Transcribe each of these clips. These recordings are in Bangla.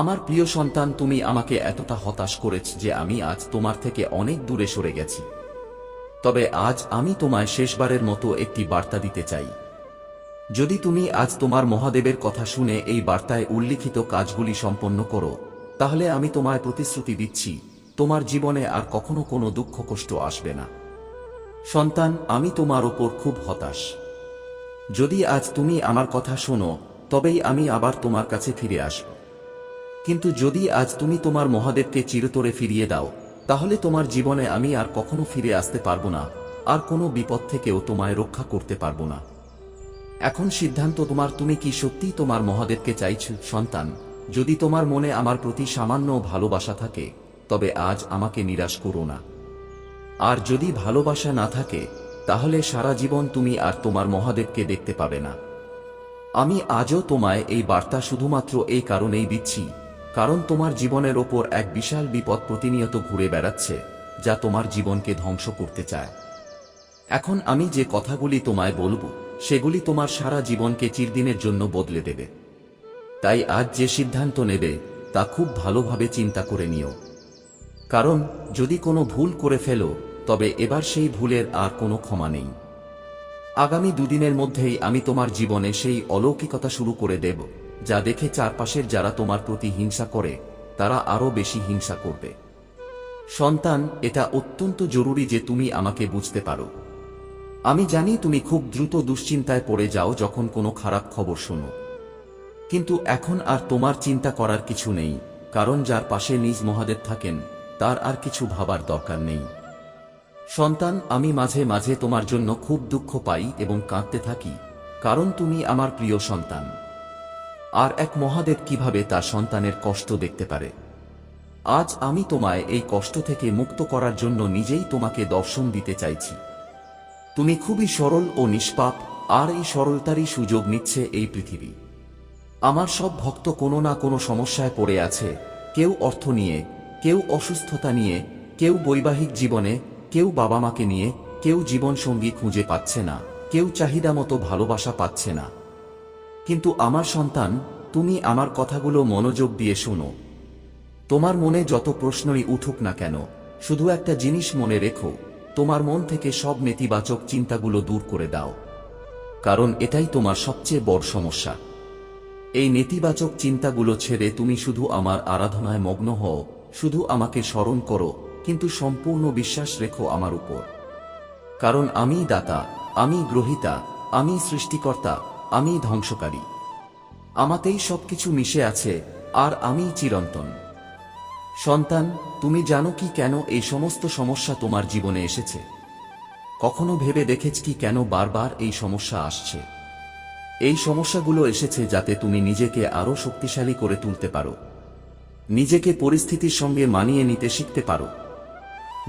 আমার প্রিয় সন্তান, তুমি আমাকে এতটা হতাশ করেছ যে আমি আজ তোমার থেকে অনেক দূরে সরে গেছি। তবে আজ আমি তোমায় শেষবারের মতো একটি বার্তা দিতে চাই। যদি তুমি আজ তোমার মহাদেবের কথা শুনে এই বার্তায় উল্লিখিত কাজগুলি সম্পন্ন করো, তাহলে আমি তোমায় প্রতিশ্রুতি দিচ্ছি, তোমার জীবনে আর কখনো কোনো দুঃখ কষ্ট আসবে না। সন্তান, আমি তোমার ওপর খুব হতাশ। যদি আজ তুমি আমার কথা শোনো, তবেই আমি আবার তোমার কাছে ফিরে আসব। কিন্তু যদি আজ তুমি তোমার মহাদেবকে চিরতরে ফিরিয়ে দাও, তাহলে তোমার জীবনে আমি আর কখনো ফিরে আসতে পারবো না, আর কোনো বিপদ থেকেও তোমায় রক্ষা করতে পারবো না। এখন সিদ্ধান্ত তোমার, তুমি কি সত্যিই তোমার মহাদেবকে চাইছ? সন্তান, যদি তোমার মনে আমার প্রতি সামান্য ভালোবাসা থাকে, তবে আজ আমাকে নিরাশ করো না। আর যদি ভালোবাসা না থাকে, তাহলে সারা জীবন তুমি আর তোমার মহাদেবকে দেখতে পাবে না। আমি আজও তোমায় এই বার্তা শুধুমাত্র এই কারণেই দিচ্ছি, কারণ তোমার জীবনের ওপর এক বিশাল বিপদ প্রতিনিয়ত ঘুরে বেড়াচ্ছে, যা তোমার জীবনকে ধ্বংস করতে চায়। এখন আমি যে কথাগুলি তোমায় বলবো, সেগুলি তোমার সারা জীবনকে চিরদিনের জন্য বদলে দেবে। তাই আজ যে সিদ্ধান্ত নেবে, তা খুব ভালোভাবে চিন্তা করে নিও। কারণ যদি কোনো ভুল করে ফেলো, তবে এবার সেই ভুলের আর কোনো ক্ষমা নেই। আগামী দুদিনের মধ্যেই আমি তোমার জীবনে সেই অলৌকিকতা শুরু করে দেব, যা দেখে চারপাশের যারা তোমার প্রতি হিংসা করে, তারা আরও বেশি হিংসা করবে। সন্তান, এটা অত্যন্ত জরুরি যে তুমি আমাকে বুঝতে পারো। আমি জানি তুমি খুব দ্রুত দুশ্চিন্তায় পড়ে যাও যখন কোনো খারাপ খবর শোনো। কিন্তু এখন আর তোমার চিন্তা করার কিছু নেই, কারণ যার পাশে নিজ মহাদেব থাকেন, তার আর কিছু ভাবার দরকার নেই। সন্তান, আমি মাঝে মাঝে তোমার জন্য খুব দুঃখ পাই এবং কাঁদতে থাকি, কারণ তুমি আমার প্রিয় সন্তান। আর এক মহাদেব কিভাবে তার সন্তানের কষ্ট দেখতে পারে? আজ আমি তোমায় এই কষ্ট থেকে মুক্ত করার জন্য নিজেই তোমাকে দর্শন দিতে চাইছি। তুমি খুবই সরল ও নিষ্পাপ, আর এই সরলতারই সুযোগ নিচ্ছে এই পৃথিবী। আমার সব ভক্ত কোনো না কোনো সমস্যায় পড়ে আছে, কেউ অর্থ নিয়ে, কেউ অসুস্থতা নিয়ে, কেউ বৈবাহিক জীবনে, কেউ বাবা মাকে নিয়ে, কেউ জীবনসঙ্গী খুঁজে পাচ্ছে না, কেউ চাহিদা মতো ভালোবাসা পাচ্ছে না। কিন্তু আমার সন্তান, তুমি আমার কথাগুলো মনোযোগ দিয়ে শোনো। তোমার মনে যত প্রশ্নই উঠুক না কেন, শুধু একটা জিনিস মনে রেখো, তোমার মন থেকে সব নেতিবাচক চিন্তাগুলো দূর করে দাও। কারণ এটাই তোমার সবচেয়ে বড় সমস্যা। এই নেতিবাচক চিন্তাগুলো ছেড়ে তুমি শুধু আমার আরাধনায় মগ্ন হও, শুধু আমাকে স্মরণ করো, কিন্তু সম্পূর্ণ বিশ্বাস রেখো আমার উপর। কারণ আমিই দাতা, আমি গ্রহীতা, আমি সৃষ্টিকর্তা, আমি ধ্বংসকারী। আমাতেই সবকিছু মিশে আছে, আর আমিই চিরন্তন। সন্তান, তুমি জানো কি কেন এই সমস্ত সমস্যা তোমার জীবনে এসেছে? কখনো ভেবে দেখেছ কি কেন বারবার এই সমস্যা আসছে? এই সমস্যাগুলো এসেছে যাতে তুমি নিজেকে আরো শক্তিশালী করে তুলতে পারো, নিজেকে পরিস্থিতির সঙ্গে মানিয়ে নিতে শিখতে পারো।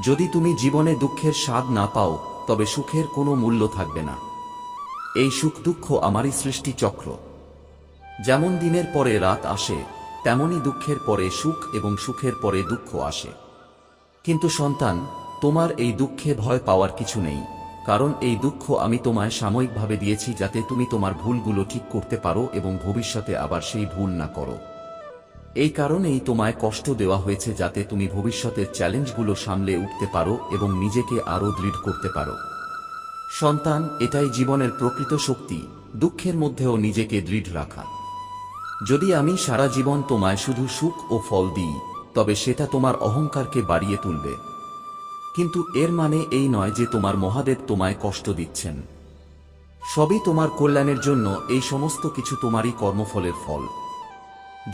যদি তুমি জীবনে দুঃখের স্বাদ না পাও, তবে সুখের কোনো মূল্য থাকবে না। এই সুখ দুঃখ আমারই সৃষ্টি চক্র। যেমন দিনের পরে রাত আসে, তেমনি দুঃখের পরে সুখ এবং সুখের পরে দুঃখ আসে। কিন্তু সন্তান, তোমার এই দুঃখে ভয় পাওয়ার কিছু নেই, কারণ এই দুঃখ আমি তোমায় সাময়িকভাবে দিয়েছি যাতে তুমি তোমার ভুলগুলো ঠিক করতে পারো এবং ভবিষ্যতে আবার সেই ভুল না করো। এই কারণেই তোমায় কষ্ট দেওয়া হয়েছে যাতে তুমি ভবিষ্যতের চ্যালেঞ্জগুলো সামলে উঠতে পারো এবং নিজেকে আরও দৃঢ় করতে পারো। সন্তান, এটাই জীবনের প্রকৃত শক্তি, দুঃখের মধ্যেও নিজেকে দৃঢ় রাখা। যদি আমি সারা জীবন তোমায় শুধু সুখ ও ফল দিই, তবে সেটা তোমার অহংকারকে বাড়িয়ে তুলবে। কিন্তু এর মানে এই নয় যে তোমার মহাদেব তোমায় কষ্ট দিচ্ছেন। সবই তোমার কল্যাণের জন্য। এই সমস্ত কিছু তোমারই কর্মফলের ফল।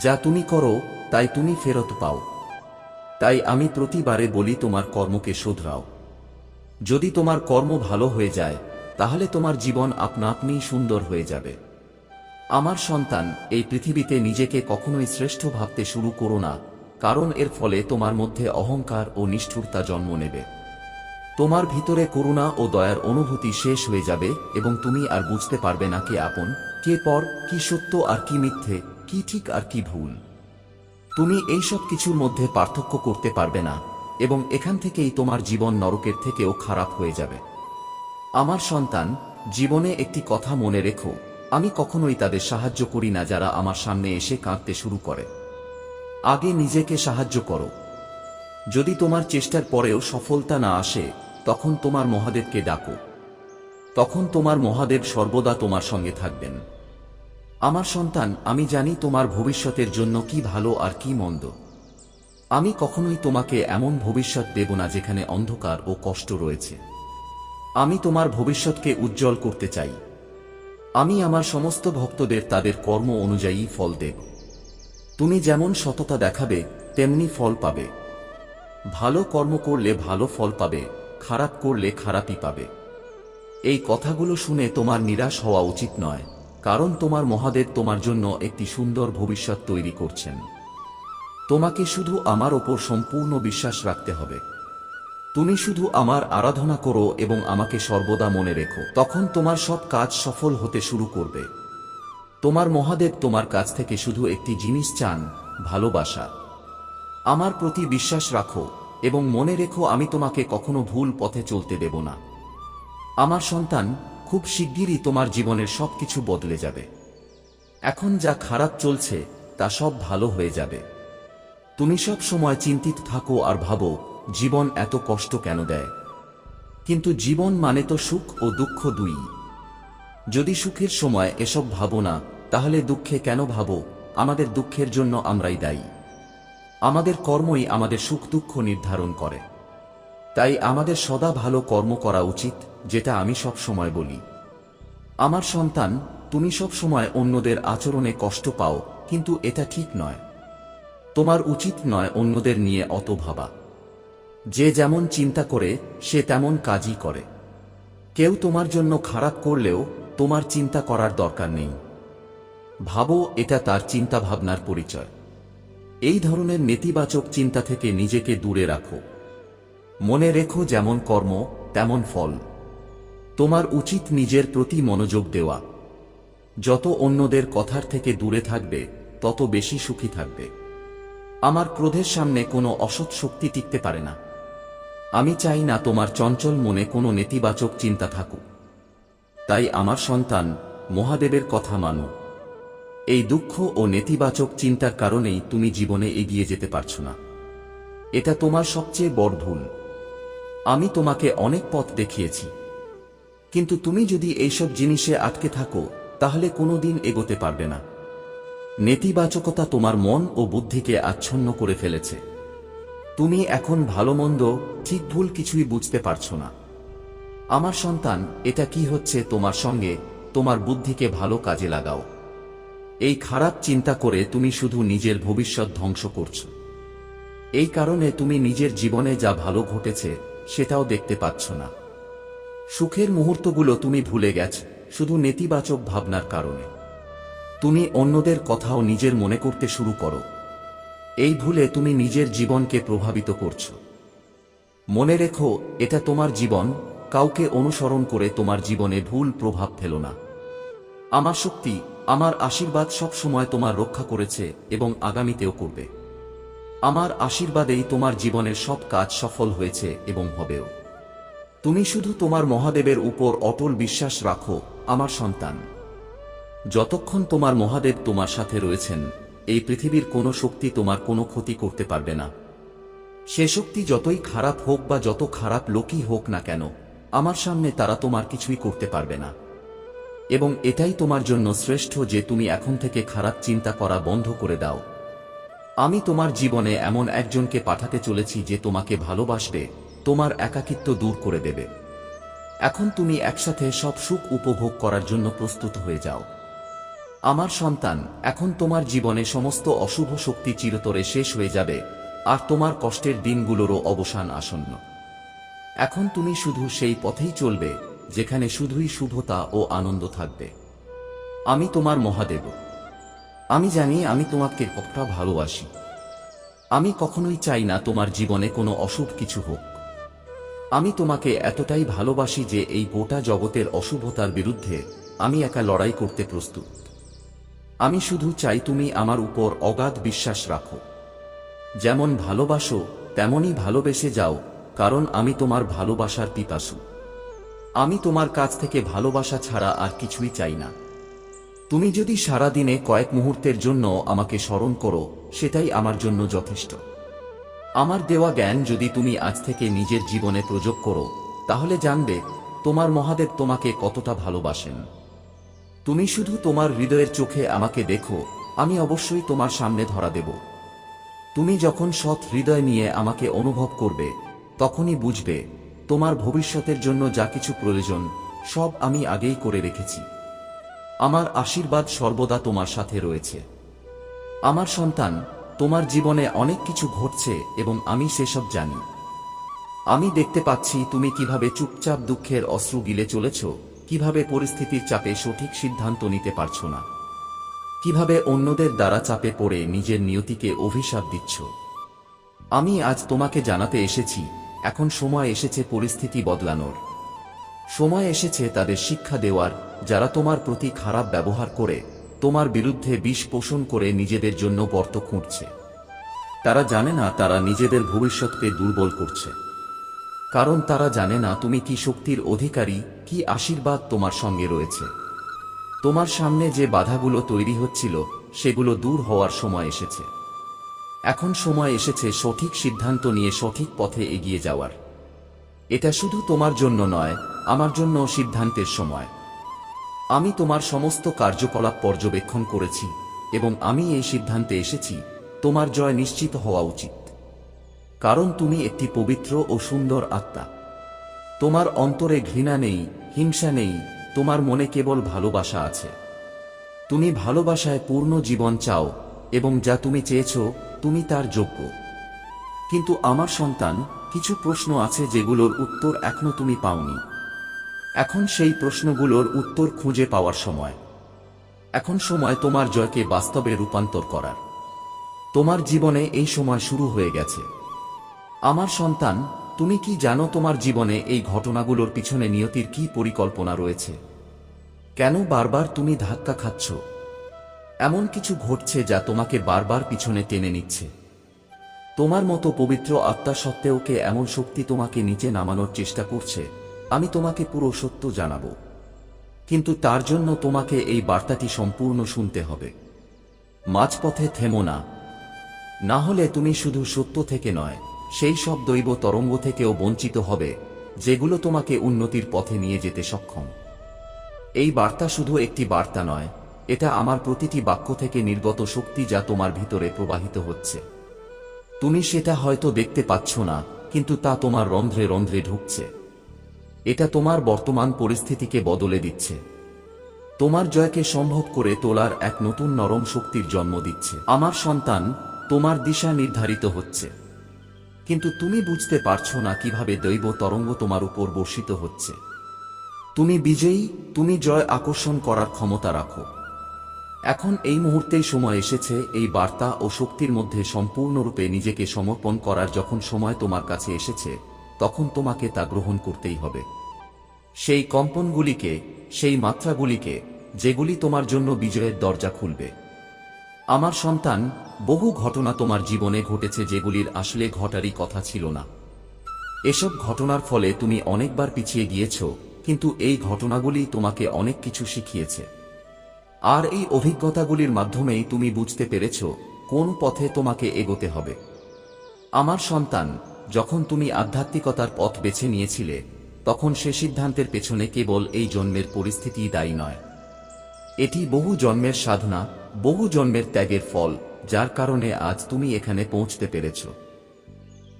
যা তুমি করো, তাই তুমি ফেরত পাও। তাই আমি প্রতিবারে বলি, তোমার কর্মকে শোধরাও। যদি তোমার কর্ম ভালো হয়ে যায়, তাহলে তোমার জীবন আপনা আপনিই সুন্দর হয়ে যাবে। আমার সন্তান, এই পৃথিবীতে নিজেকে কখনোই শ্রেষ্ঠ ভাবতে শুরু করো না, কারণ এর ফলে তোমার মধ্যে অহংকার ও নিষ্ঠুরতা জন্ম নেবে। তোমার ভিতরে করুণা ও দয়ার অনুভূতি শেষ হয়ে যাবে এবং তুমি আর বুঝতে পারবে না কে আপন, কে পর, কি সত্য আর কি মিথ্যে, কি ঠিক আর কি ভুল। তুমি এইসব কিছুর মধ্যে পার্থক্য করতে পারবে না, এবং এখান থেকেই তোমার জীবন নরকের থেকেও খারাপ হয়ে যাবে। আমার সন্তান, জীবনে একটি কথা মনে রেখো, আমি কখনোই তাদের সাহায্য করি না যারা আমার সামনে এসে কাঁদতে শুরু করে। আগে নিজেকে সাহায্য করো। যদি তোমার চেষ্টার পরেও সফলতা না আসে, তখন তোমার মহাদেবকে ডাকো। তখন তোমার মহাদেব সর্বদা তোমার সঙ্গে থাকবেন। আমার সন্তান, আমি জানি তোমার ভবিষ্যতের জন্য কি ভালো আর কি মন্দ। আমি কখনোই তোমাকে এমন ভবিষ্যৎ দেব না যেখানে অন্ধকার ও কষ্ট রয়েছে। আমি তোমার ভবিষ্যৎকে উজ্জ্বল করতে চাই। আমি আমার সমস্ত ভক্তদের তাদের কর্ম অনুযায়ী ফল দেব। তুমি যেমন সততা দেখাবে তেমনি ফল পাবে। ভালো কর্ম করলে ভালো ফল পাবে, খারাপ করলে খারাপই পাবে। এই কথাগুলো শুনে তোমার নিরাশ হওয়া উচিত নয়, কারণ তোমার মহাদেব তোমার জন্য একটি সুন্দর ভবিষ্যৎ তৈরি করছেন। তোমাকে শুধু আমার ওপর সম্পূর্ণ বিশ্বাস রাখতে হবে। তুমি শুধু আমার আরাধনা করো এবং আমাকে সর্বদা মনে রেখো, তখন তোমার সব কাজ সফল হতে শুরু করবে। তোমার মহাদেব তোমার কাছ থেকে শুধু একটি জিনিস চান, ভালোবাসা। আমার প্রতি বিশ্বাস রাখো এবং মনে রেখো, আমি তোমাকে কখনো ভুল পথে চলতে দেব না। আমার সন্তান, খুব শিগগিরই তোমার জীবনের সবকিছু বদলে যাবে। এখন যা খারাপ চলছে তা সব ভালো হয়ে যাবে। তুমি সব সময় চিন্তিত থাকো আর ভাবো, জীবন এত কষ্ট কেন দেয়? কিন্তু জীবন মানে তো সুখ ও দুঃখ দুই। যদি সুখের সময় এসব ভাবো না, তাহলে দুঃখে কেন ভাবো? আমাদের দুঃখের জন্য আমরাই দায়ী। আমাদের কর্মই আমাদের সুখ দুঃখ নির্ধারণ করে। তাই আমাদের সদা ভালো কর্ম করা উচিত, যেটা আমি সব সময় বলি। আমার সন্তান, তুমি সব সময় অন্যদের আচরণে কষ্ট পাও, কিন্তু এটা ঠিক নয়। তোমার উচিত নয় অন্যদের নিয়ে অত ভাবা। যে যেমন চিন্তা করে সে তেমন কাজই করে। কেউ তোমার জন্য খারাপ করলেও তোমার চিন্তা করার দরকার নেই। ভাবো, এটা তার চিন্তা ভাবনার পরিচয়। এই ধরনের নেতিবাচক চিন্তা থেকে নিজেকে দূরে রাখো। মনে রেখো, যেমন কর্ম তেমন ফল। তোমার উচিত নিজের প্রতি মনোযোগ দেওয়া। যত অন্যদের কথার থেকে দূরে থাকবে, তত বেশি সুখী থাকবে। আমার ক্রোধের সামনে কোনো অসৎ শক্তি টিকতে পারে না। আমি চাই না তোমার চঞ্চল মনে কোনো নেতিবাচক চিন্তা থাকুক। তাই আমার সন্তান, মহাদেবের কথা মানো। এই দুঃখ ও নেতিবাচক চিন্তার কারণেই তুমি জীবনে এগিয়ে যেতে পারছো না। এটা তোমার সবচেয়ে বড় ভুল। আমি তোমাকে অনেক পথ দেখিয়েছি, কিন্তু তুমি যদি এইসব জিনিসে আটকে থাকো, তাহলে কোনোদিন এগোতে পারবে না। নেতিবাচকতা তোমার মন ও বুদ্ধিকে আচ্ছন্ন করে ফেলেছে। তুমি এখন ভালো মন্দ ঠিক ভুল কিছুই বুঝতে পারছো না। আমার সন্তান, এটা কি হচ্ছে তোমার সঙ্গে? তোমার বুদ্ধিকে ভালো কাজে লাগাও। এই খারাপ চিন্তা করে তুমি শুধু নিজের ভবিষ্যৎ ধ্বংস করছো। এই কারণে তুমি নিজের জীবনে যা ভালো ঘটেছে সেটাও দেখতে পাচ্ছ না। সুখের মুহূর্তগুলো তুমি ভুলে গেছ শুধু নেতিবাচক ভাবনার কারণে। তুমি অন্যদের কথাও নিজের মনে করতে শুরু করো। এই ভুলে তুমি নিজের জীবনকে প্রভাবিত করছো। মনে রেখো, এটা তোমার জীবন। কাউকে অনুসরণ করে তোমার জীবনে ভুল প্রভাব ফেলো না। আমার শক্তি, আমার আশীর্বাদ সব সময় তোমার রক্ষা করেছে এবং আগামীতেও করবে। আমার আশীর্বাদেই তোমার জীবনের সব কাজ সফল হয়েছে এবং হবেও। তুমি শুধু তোমার মহাদেবের উপর অটল বিশ্বাস রাখো, আমার সন্তান। যতক্ষণ তোমার মহাদেব তোমার সাথে রয়েছেন, এই পৃথিবীর কোনো শক্তি তোমার কোনো ক্ষতি করতে পারবে না। সে শক্তি যতই খারাপ হোক বা যত খারাপ লোকই হোক না কেন, আমার সামনে তারা তোমার কিছুই করতে পারবে না। এবং এটাই তোমার জন্য শ্রেষ্ঠ যে তুমি এখন থেকে খারাপ চিন্তা করা বন্ধ করে দাও। আমি তোমার জীবনে এমন একজনকে পাঠাতে চলেছি যে তোমাকে ভালোবাসবে, তোমার একাকিত্ব দূর করে দেবে। এখন তুমি একসাথে সব সুখ উপভোগ করার জন্য প্রস্তুত হয়ে যাও। আমার সন্তান, এখন তোমার জীবনে সমস্ত অশুভ শক্তি চিরতরে শেষ হয়ে যাবে, আর তোমার কষ্টের দিনগুলোরও অবসান আসন্ন। এখন তুমি শুধু সেই পথেই চলবে যেখানে শুধুই শুভতা ও আনন্দ থাকবে। আমি তোমার মহাদেব। আমি জানি আমি তোমাকে কতটা ভালোবাসি। আমি কখনোই চাই না তোমার জীবনে কোনো অশুভ কিছু হোক। আমি তোমাকে এতটাই ভালোবাসি যে এই গোটা জগতের অশুভতার বিরুদ্ধে আমি একা লড়াই করতে প্রস্তুত। আমি শুধু চাই তুমি আমার উপর অগাধ বিশ্বাস রাখো। যেমন ভালোবাসো তেমনই ভালোবেসে যাও, কারণ আমি তোমার ভালোবাসার পিপাসু। আমি তোমার কাছ থেকে ভালোবাসা ছাড়া আর কিছুই চাই না। তুমি যদি সারাদিনে কয়েক মুহূর্তের জন্য আমাকে স্মরণ করো, সেটাই আমার জন্য যথেষ্ট। আমার দেওয়া জ্ঞান যদি তুমি আজ থেকে নিজের জীবনে প্রয়োগ করো, তাহলে জানবে তোমার মহাদেব তোমাকে কতটা ভালোবাসেন। তুমি শুধু তোমার হৃদয়ের চোখে আমাকে দেখো, আমি অবশ্যই তোমার সামনে ধরা দেব। তুমি যখন সৎ হৃদয় নিয়ে আমাকে অনুভব করবে, তখনই বুঝবে তোমার ভবিষ্যতের জন্য যা কিছু প্রয়োজন সব আমি আগেই করে রেখেছি। আমার আশীর্বাদ সর্বদা তোমার সাথে রয়েছে। আমার সন্তান, তোমার জীবনে অনেক কিছু ঘটছে এবং আমি সেসব জানি। আমি দেখতে পাচ্ছি তুমি কিভাবে চুপচাপ দুঃখের অশ্রু গিলে চলেছ, কিভাবে পরিস্থিতির চাপে সঠিক সিদ্ধান্ত নিতে পারছো না, কিভাবে অন্যদের দ্বারা চাপে পড়ে নিজের নিয়তিকে অভিশাপ দিচ্ছ। আমি আজ তোমাকে জানাতে এসেছি, এখন সময় এসেছে পরিস্থিতি বদলানোর। সময় এসেছে তাদের শিক্ষা দেওয়ার, যারা তোমার প্রতি খারাপ ব্যবহার করে তোমার বিরুদ্ধে বিষ পোষণ করে নিজেদের জন্য গর্ত খুঁড়ছে। তারা জানে না তারা নিজেদের ভবিষ্যৎকে দুর্বল করছে, কারণ তারা জানে না তুমি কি শক্তির অধিকারী, কি আশীর্বাদ তোমার সঙ্গে রয়েছে। তোমার সামনে যে বাধাগুলো তৈরি হচ্ছিল সেগুলো দূর হওয়ার সময় এসেছে। এখন সময় এসেছে সঠিক সিদ্ধান্ত নিয়ে সঠিক পথে এগিয়ে যাওয়ার। এটা শুধু তোমার জন্য নয়, আমার জন্য সিদ্ধান্তের সময়। আমি তোমার সমস্ত কার্যকলাপ পর্যবেক্ষণ করেছি এবং আমি এই সিদ্ধান্তে এসেছি, তোমার জয় নিশ্চিত হওয়া উচিত। কারণ তুমি একটি পবিত্র ও সুন্দর আত্মা। তোমার অন্তরে ঘৃণা নেই, হিংসা নেই, তোমার মনে কেবল ভালোবাসা আছে। তুমি ভালোবাসায় পূর্ণ জীবন চাও এবং যা তুমি চেয়েছো তুমি তার যোগ্য। কিন্তু আমার সন্তান, কিছু প্রশ্ন আছে যেগুলোর উত্তর এখনো তুমি পাওনি। এখন সেই প্রশ্নগুলোর উত্তর খুঁজে পাওয়ার সময়। এখন সময় তোমার জয়কে বাস্তবে রূপান্তর করার। তোমার জীবনে এই সময় শুরু হয়ে গেছে। আমার সন্তান, তুমি কি জানো তোমার জীবনে এই ঘটনাগুলোর পিছনে নিয়তির কি পরিকল্পনা রয়েছে? কেন বারবার তুমি ধাক্কা খাচ্ছ? এমন কিছু ঘটছে যা তোমাকে বারবার পিছনে টেনে নিচ্ছে। তোমার মতো পবিত্র আত্মা সত্ত্বেও কে এমন শক্তি তোমাকে নিচে নামানোর চেষ্টা করছে? আমি তোমাকে পুরো সত্য জানাবো, কিন্তু তার জন্য তোমাকে এই বার্তাটি সম্পূর্ণ শুনতে হবে। মাঝপথে থেমো না, না হলে তুমি শুধু সত্য থেকে নয়, সেই সব দৈব তরঙ্গ থেকেও বঞ্চিত হবে যেগুলো তোমাকে উন্নতির পথে নিয়ে যেতে সক্ষম। এই বার্তা শুধু একটি বার্তা নয়, এটা আমার প্রতিটি বাক্য থেকে নির্গত শক্তি যা তোমার ভিতরে প্রবাহিত হচ্ছে। তুমি সেটা হয়তো দেখতে পাচ্ছ না, কিন্তু তা তোমার রন্ধ্রে রন্ধ্রে ঢুকছে। এটা তোমার বর্তমান পরিস্থিতিকে বদলে দিচ্ছে, তোমার জয়কে সম্ভব করে তোলার এক নতুন নরম শক্তির জন্ম দিচ্ছে। আমার সন্তান, তোমার দিশা নির্ধারিত হচ্ছে, কিন্তু তুমি বুঝতে পারছো না কিভাবে দৈব তরঙ্গ তোমার উপর বর্ষিত হচ্ছে। তুমি বিজয়ী, তুমি জয় আকর্ষণ করার ক্ষমতা রাখো। এখন এই মুহূর্তেই সময় এসেছে এই বার্তা ও শক্তির মধ্যে সম্পূর্ণরূপে নিজেকে সমর্পণ করার। যখন সময় তোমার কাছে এসেছে, তখন তোমাকে তা গ্রহণ করতেই হবে। সেই কম্পনগুলিকে, সেই মাত্রাগুলিকে, যেগুলি তোমার জন্য বিজয়ের দরজা খুলবে। আমার সন্তান, বহু ঘটনা তোমার জীবনে ঘটেছে যেগুলির আসলে ঘটারই কথা ছিল না। এসব ঘটনার ফলে তুমি অনেকবার পিছিয়ে গিয়েছ, কিন্তু এই ঘটনাগুলি তোমাকে অনেক কিছু শিখিয়েছে। আর এই অভিজ্ঞতাগুলির মাধ্যমেই তুমি বুঝতে পেরেছ কোন পথে তোমাকে এগোতে হবে। আমার সন্তান, যখন তুমি আধ্যাত্মিকতার পথ বেছে নিয়েছিলে, তখন সে সিদ্ধান্তের পেছনে কেবল এই জন্মের পরিস্থিতিই দায়ী নয়। এটি বহু জন্মের সাধনা, বহু জন্মের ত্যাগের ফল, যার কারণে আজ তুমি এখানে পৌঁছতে পেরেছ।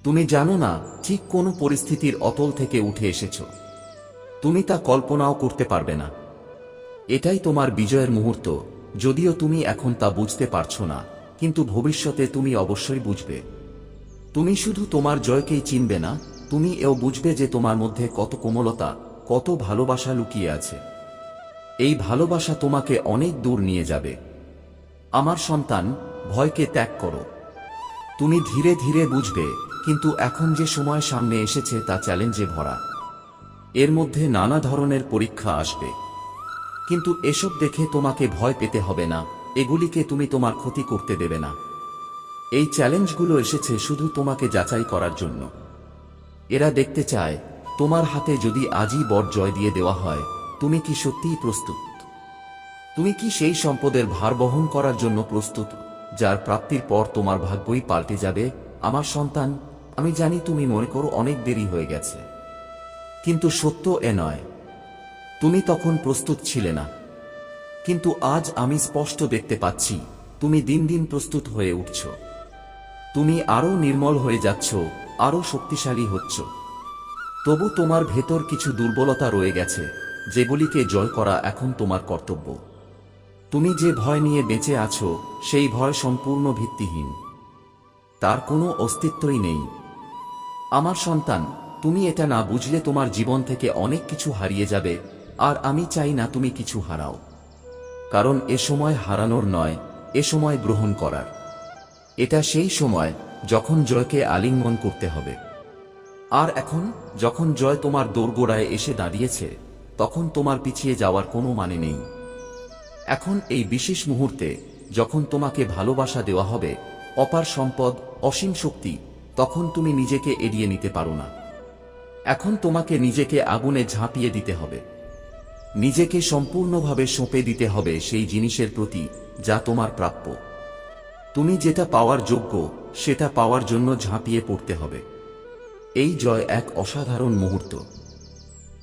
তুমি জানো না ঠিক কোন পরিস্থিতির অতল থেকে উঠে এসেছ। তুমি তা কল্পনাও করতে পারবে না। এটাই তোমার বিজয়ের মুহূর্ত, যদিও তুমি এখন তা বুঝতে পারছো না, কিন্তু ভবিষ্যতে তুমি অবশ্যই বুঝবে। তুমি শুধু তোমার জয়কেই চিনবে না, তুমি এও বুঝবে যে তোমার মধ্যে কত কোমলতা, কত ভালোবাসা লুকিয়ে আছে। এই ভালোবাসা তোমাকে অনেক দূর নিয়ে যাবে। আমার সন্তান, ভয়কে ত্যাগ করো। তুমি ধীরে ধীরে বুঝবে, কিন্তু এখন যে সময় সামনে এসেছে তা চ্যালেঞ্জে ভরা। এর মধ্যে নানা ধরনের পরীক্ষা আসবে, কিন্তু এসব দেখে তোমাকে ভয় পেতে হবে না। এগুলিকে তুমি তোমার ক্ষতি করতে দেবে না। এই চ্যালেঞ্জগুলো এসেছে শুধু তোমাকে যাচাই করার জন্য। এরা দেখতে চায়, তোমার হাতে যদি আজই বড় জয় দিয়ে দেওয়া হয়, তুমি কি সত্যিই প্রস্তুত? তুমি কি সেই সম্পদের ভার বহন করার জন্য প্রস্তুত, যার প্রাপ্তির পর তোমার ভাগ্যই পাল্টে যাবে? আমার সন্তান, আমি জানি তুমি মনে করো অনেক দেরি হয়ে গেছে, কিন্তু সত্য এ নয়। তুমি তখন প্রস্তুত ছিলে না, কিন্তু আজ আমি স্পষ্ট দেখতে পাচ্ছি তুমি দিন দিন প্রস্তুত হয়ে উঠছ। তুমি আরো নির্মল হয়ে যাচ্ছ, আরো শক্তিশালী হচ্ছ। তবু তোমার ভেতর কিছু দুর্বলতা রয়ে গেছে, যেগুলিকে জয় করা এখন তোমার কর্তব্য। তুমি যে ভয় নিয়ে বেঁচে আছো, সেই ভয় সম্পূর্ণ ভিত্তিহীন। তার কোনো অস্তিত্বই নেই। আমার সন্তান, তুমি এটা না বুঝলে তোমার জীবন থেকে অনেক কিছু হারিয়ে যাবে, আর আমি চাই না তুমি কিছু হারাও। কারণ এ সময় হারানোর নয়, এ সময় গ্রহণ করার। এটা সেই সময় যখন জয়কে আলিঙ্গন করতে হবে। আর এখন যখন জয় তোমার দোরগোড়ায় এসে দাঁড়িয়েছে, তখন তোমার পিছিয়ে যাওয়ার কোনো মানে নেই। এখন এই বিশেষ মুহূর্তে যখন তোমাকে ভালোবাসা দেওয়া হবে, অপার সম্পদ, অসীম শক্তি, তখন তুমি নিজেকে এড়িয়ে নিতে পারো না। এখন তোমাকে নিজেকে আগুনে ঝাঁপিয়ে দিতে হবে। নিজেকে সম্পূর্ণভাবে সঁপে দিতে হবে সেই জিনিসের প্রতি যা তোমার প্রাপ্য। তুমি যেটা পাওয়ার যোগ্য, সেটা পাওয়ার জন্য ঝাঁপিয়ে পড়তে হবে। এই জয় এক অসাধারণ মুহূর্ত।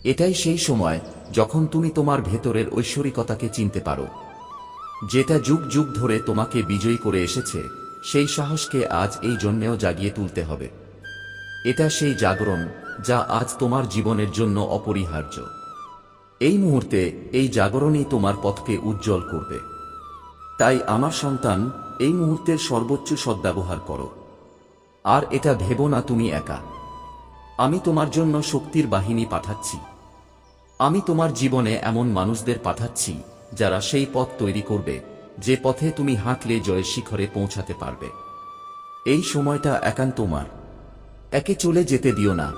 এটাই সেই সময় যখন তুমি তোমার ভেতরের ঐশ্বরিকতাকে চিনতে পারো, যেটা যুগ যুগ ধরে তোমাকে বিজয়ী করে এসেছে। সেই সাহসকে আজ এই জন্যেও জাগিয়ে তুলতে হবে। এটা সেই জাগরণ যা আজ তোমার জীবনের জন্য অপরিহার্য। এই মুহূর্তে এই জাগরণই তোমার পথকে উজ্জ্বল করবে। তাই আমার সন্তান, এই মুহূর্তের সর্বোচ্চ সদ্ব্যবহার করো। আর এটা ভেবো না তুমি একা। আমি তোমার জন্য শক্তির বাহিনী পাঠাচ্ছি। আমি তোমার জীবনে এমন মানুষদের পাঠাচ্ছি যারা সেই পথ তৈরি করবে, যে পথে তুমি হাঁটলে জয়ের শিখরে পৌঁছাতে পারবে। এই সময়টা একান্ত তোমার। একে চলে যেতে দিও না।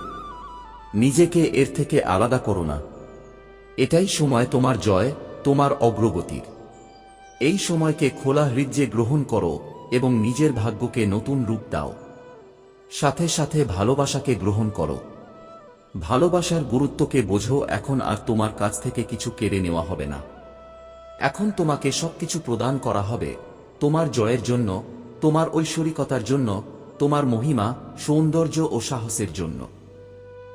নিজেকে এর থেকে আলাদা করো না। এটাই সময় তোমার জয়, তোমার অগ্রগতির। এই সময়কে খোলা হৃদয়ে গ্রহণ করো এবং নিজের ভাগ্যকে নতুন রূপ দাও। সাথে সাথে ভালোবাসাকে গ্রহণ করো। ভালোবাসার গুরুত্বকে বোঝো। এখন আর তোমার কাছ থেকে কিছু কেড়ে নেওয়া হবে না। এখন তোমাকে সবকিছু প্রদান করা হবে তোমার জয়ের জন্য, তোমার ঐশ্বরিকতার জন্য, তোমার মহিমা, সৌন্দর্য ও সাহসের জন্য।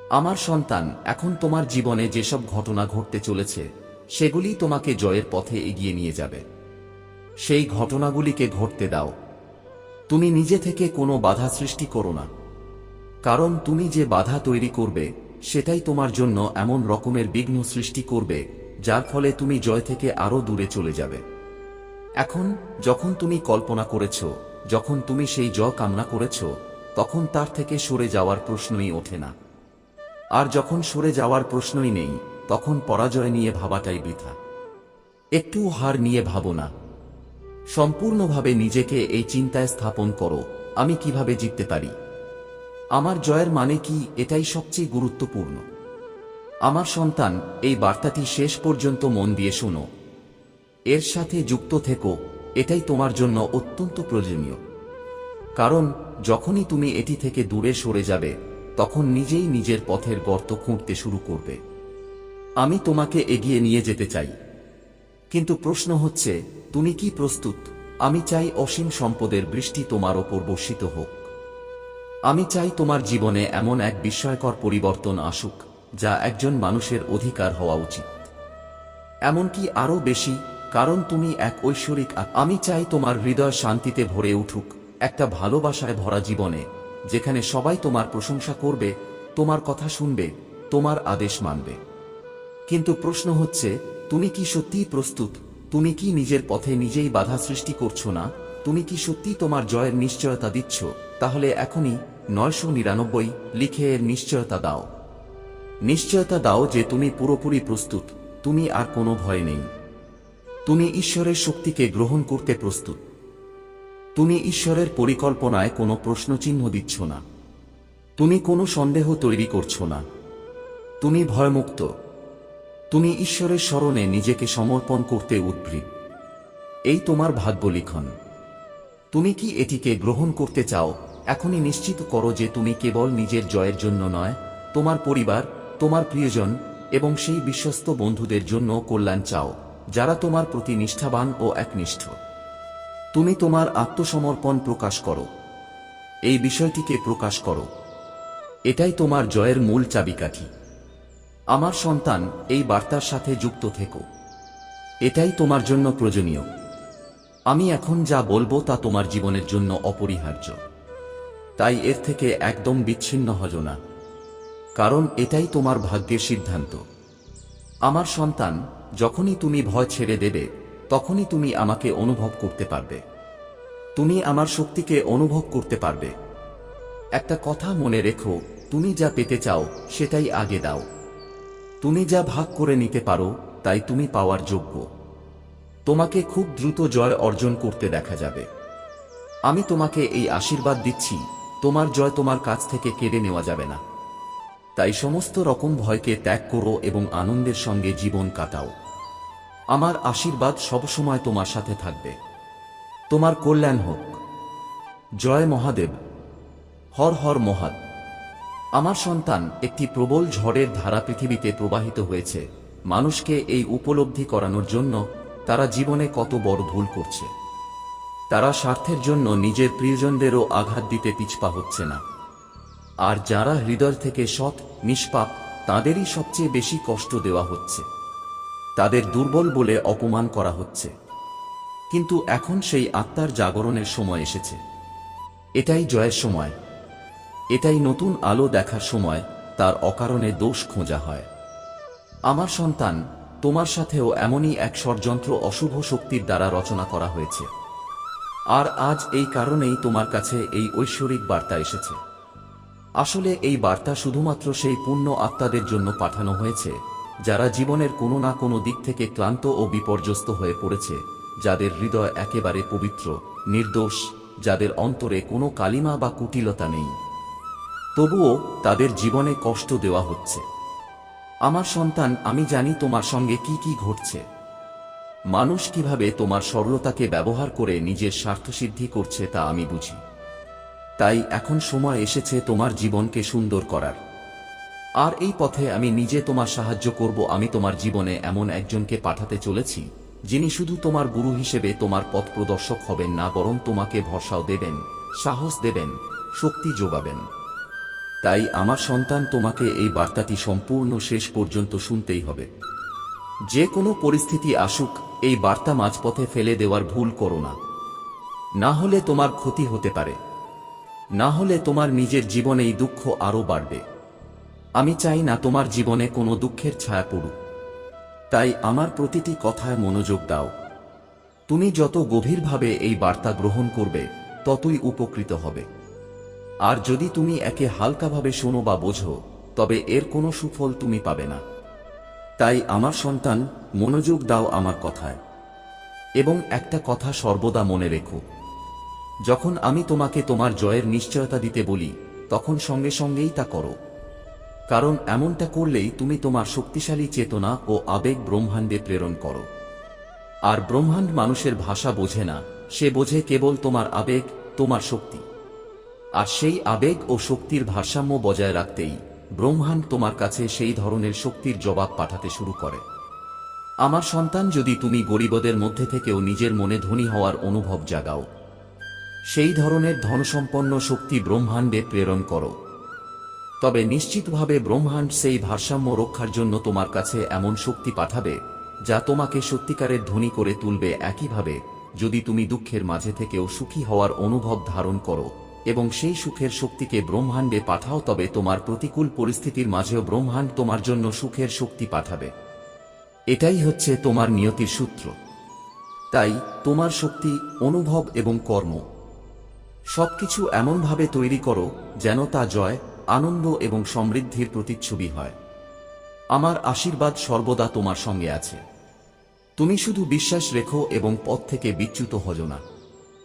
আমার সন্তান, এখন তোমার জীবনে যেসব ঘটনা ঘটতে চলেছে, সেগুলি তোমাকে জয়ের পথে এগিয়ে নিয়ে যাবে। সেই ঘটনাগুলিকে ঘটতে দাও। তুমি নিজে থেকে কোনো বাধা সৃষ্টি করো না। কারণ তুমি যে বাধা তৈরি করবে, সেটাই তোমার জন্য এমন রকমের বিঘ্ন সৃষ্টি করবে, যার ফলে তুমি জয় থেকে আরো দূরে চলে যাবে। এখন যখন তুমি কল্পনা করেছ, যখন তুমি সেই জয় কামনা করেছ, তখন তার থেকে সরে যাওয়ার প্রশ্নই ওঠে না। আর যখন সরে যাওয়ার প্রশ্নই নেই, তখন পরাজয় নিয়ে ভাবাটাই বৃথা। একটু হার নিয়ে ভাবো না। সম্পূর্ণভাবে নিজেকে এই চিন্তায় স্থাপন করো, আমি কিভাবে জিততে পারি, আমার জয়ের মানে কি, এটাই সবচেয়ে গুরুত্বপূর্ণ। আমার সন্তান, এই বার্তাটি শেষ পর্যন্ত মন দিয়ে শোনো। এর সাথে যুক্ত থেকো, এটাই তোমার জন্য অত্যন্ত প্রয়োজনীয়। কারণ যখনই তুমি এটি থেকে দূরে সরে যাবে, তখন নিজেই নিজের পথের গর্ত খুঁড়তে শুরু করবে। আমি তোমাকে এগিয়ে নিয়ে যেতে চাই, কিন্তু প্রশ্ন হচ্ছে, তুমি কি প্রস্তুত? আমি চাই অসীম সম্পদের বৃষ্টি তোমার ওপর বর্ষিত হোক। আমি চাই তোমার জীবনে এমন এক বিস্ময়কর পরিবর্তন আসুক, যা একজন মানুষের অধিকার হওয়া উচিত। এমনকি আরো বেশি, কারণ তুমি এক ঐশ্বরিক। আমি চাই তোমার হৃদয় শান্তিতে ভরে উঠুক, একটা ভালোবাসায় ভরা জীবনে, যেখানে সবাই তোমার প্রশংসা করবে, তোমার কথা শুনবে, তোমার আদেশ মানবে। কিন্তু প্রশ্ন হচ্ছে, তুমি কি সত্যিই প্রস্তুত? তুমি কি নিজের পথে নিজেই বাধা সৃষ্টি করছো না? তুমি কি সত্যি তোমার জয়ের নিশ্চয়তা দিচ্ছ? তাহলে এখনই 999 লিখে এর নিশ্চয়তা দাও। নিশ্চয়তা দাও যে তুমি পুরোপুরি প্রস্তুত, তুমি আর কোনো ভয় নেই। তুমি ঈশ্বরের শক্তিকে গ্রহণ করতে প্রস্তুত। তুমি ঈশ্বরের পরিকল্পনায় কোনো প্রশ্নচিহ্ন দিচ্ছ না। তুমি কোনো সন্দেহ তৈরি করছো না। তুমি ভয়মুক্ত। তুমি ঈশ্বরের শরণে নিজেকে সমর্পণ করতে উদ্গ্রীব। এই তোমার ভাগ্য লিখন। তুমি কি এটিকে গ্রহণ করতে চাও? এখনই নিশ্চিত করো যে তুমি কেবল নিজের জয়ের জন্য নয়, তোমার পরিবার, তোমার প্রিয়জন এবং সেই বিশ্বস্ত বন্ধুদের জন্য কল্যাণ চাও, যারা তোমার প্রতি নিষ্ঠাবান ও একনিষ্ঠ। তুমি তোমার আত্মসমর্পণ প্রকাশ করো, এই বিষয়টিকে প্রকাশ করো। এটাই তোমার জয়ের মূল চাবিকাঠি। আমার সন্তান, এই বার্তার সাথে যুক্ত থেকো। এটাই তোমার জন্য প্রয়োজনীয়। আমি এখন যা বলবো তা তোমার জীবনের জন্য অপরিহার্য। তাই এর থেকে একদম বিচ্ছিন্ন হজো না, কারণ এটাই তোমার ভাগ্যের সিদ্ধান্ত। আমার সন্তান, যখনই তুমি ভয় ছেড়ে দেবে, তখনই তুমি আমাকে অনুভব করতে পারবে। তুমি আমার শক্তিকে অনুভব করতে পারবে। একটা কথা মনে রেখো, তুমি যা পেতে চাও সেটাই আগে দাও। তুমি যা ভাগ করে নিতে পারো তাই তুমি পাওয়ার যোগ্য। তোমাকে খুব দ্রুত জয় অর্জন করতে দেখা যাবে। আমি তোমাকে এই আশীর্বাদ দিচ্ছি, তোমার জয় তোমার কাছ থেকে কেড়ে নেওয়া যাবে না। তাই সমস্ত রকম ভয়কে ত্যাগ করো এবং আনন্দের সঙ্গে জীবন কাটাও। আমার আশীর্বাদ সবসময় তোমার সাথে থাকবে। তোমার কল্যাণ হোক। জয় মহাদেব। হর হর মহাদ। আমার সন্তান, একটি প্রবল ঝড়ের ধারা পৃথিবীতে প্রবাহিত হয়েছে মানুষকে এই উপলব্ধি করানোর জন্য তারা জীবনে কত বড় ভুল করছে। তারা স্বার্থের জন্য নিজের প্রিয়জনদেরও আঘাত দিতে পিছপা হচ্ছে না। আর যারা হৃদয় থেকে সৎ, নিষ্পাপ, তাদেরই সবচেয়ে বেশি কষ্ট দেওয়া হচ্ছে। তাদের দুর্বল বলে অপমান করা হচ্ছে। কিন্তু এখন সেই আত্মার জাগরণের সময় এসেছে। এটাই জয়ের সময়। এটাই নতুন আলো দেখার সময়। তার অকারণে দোষ খোঁজা হয়। আমার সন্তান, তোমার সাথেও এমনই এক ষড়যন্ত্র অশুভ শক্তির দ্বারা রচনা করা হয়েছে। আর আজ এই কারণেই তোমার কাছে এই ঐশ্বরিক বার্তা এসেছে। আসলে এই বার্তা শুধুমাত্র সেই পুণ্য আত্মাদের জন্য পাঠানো হয়েছে যারা জীবনের কোনো না কোনো দিক থেকে ক্লান্ত ও বিপর্যস্ত হয়ে পড়েছে, যাদের হৃদয় একেবারে পবিত্র, নির্দোষ, যাদের অন্তরে কোনো কালিমা বা কুটিলতা নেই, তবুও তাদের জীবনে কষ্ট দেওয়া হচ্ছে। আমার সন্তান, আমি জানি তোমার সঙ্গে কি কি ঘটছে। মানুষ কিভাবে তোমার সরলতাকে ব্যবহার করে নিজের স্বার্থসিদ্ধি করছে তা আমি বুঝি। তাই এখন সময় এসেছে তোমার জীবনকে সুন্দর করার। আর এই পথে আমি নিজে তোমার সাহায্য করব। আমি তোমার জীবনে এমন একজনকে পাঠাতে চলেছি যিনি শুধু তোমার গুরু হিসেবে তোমার পথ প্রদর্শক হবেন না, বরং তোমাকে ভরসাও দেবেন, সাহস দেবেন, শক্তি যোগাবেন। তাই আমার সন্তান, তোমাকে এই বার্তাটি সম্পূর্ণ শেষ পর্যন্ত শুনতেই হবে। যে কোনো পরিস্থিতি আসুক, এই বার্তা মাঝপথে ফেলে দেওয়ার ভুল করো না। না হলে তোমার ক্ষতি হতে পারে। না হলে তোমার নিজের জীবনেই দুঃখ আরও বাড়বে। আমি চাই না তোমার জীবনে কোনো দুঃখের ছায়া পড়ুক। তাই আমার প্রতিটি কথায় মনোযোগ দাও। তুমি যত গভীরভাবে এই বার্তা গ্রহণ করবে, ততই উপকৃত হবে। আর যদি তুমি একে হালকাভাবে শোনো বা বোঝো, তবে এর কোনো সুফল তুমি পাবে না। তাই আমার সন্তান, মনোযোগ দাও আমার কথায়। এবং একটা কথা সর্বদা মনে রেখো, যখন আমি তোমাকে তোমার জয়ের নিশ্চয়তা দিতে বলি, তখন সঙ্গে সঙ্গেই তা করো। কারণ এমনটা করলেই তুমি তোমার শক্তিশালী চেতনা ও আবেগ ব্রহ্মাণ্ডে প্রেরণ করো। আর ব্রহ্মাণ্ড মানুষের ভাষা বোঝে না, সে বোঝে কেবল তোমার আবেগ, তোমার শক্তি। আর সেই আবেগ ও শক্তির ভারসাম্য বজায় রাখতেই ব্রহ্মাণ্ড তোমার কাছে সেই ধরনের শক্তির জবাব পাঠাতে শুরু করে। আমার সন্তান, যদি তুমি গরিবদের মধ্যে থেকেও নিজের মনে ধনী হওয়ার অনুভব জাগাও, সেই ধরনের ধনসম্পন্ন শক্তি ব্রহ্মাণ্ডে প্রেরণ করো, তবে নিশ্চিতভাবে ব্রহ্মাণ্ড সেই ভারসাম্য রক্ষার জন্য তোমার কাছে এমন শক্তি পাঠাবে যা তোমাকে সত্যিকারের ধনী করে তুলবে। একইভাবে যদি তুমি দুঃখের মাঝে থেকেও সুখী হওয়ার অনুভব ধারণ করো এবং সেই সুখের শক্তিকে ব্রহ্মাণ্ডে পাঠাও, তবে তোমার প্রতিকূল পরিস্থিতির মাঝেও ব্রহ্মাণ্ড তোমার জন্য সুখের শক্তি পাঠাবে। এটাই হচ্ছে তোমার নিয়তির সূত্র। তাই তোমার শক্তি, অনুভব এবং কর্ম সবকিছু এমনভাবে তৈরি করো যেন তা জয়, আনন্দ এবং সমৃদ্ধির প্রতিচ্ছবি হয়। আমার আশীর্বাদ সর্বদা তোমার সঙ্গে আছে। তুমি শুধু বিশ্বাস রেখো এবং পথ থেকে বিচ্যুত হজো না।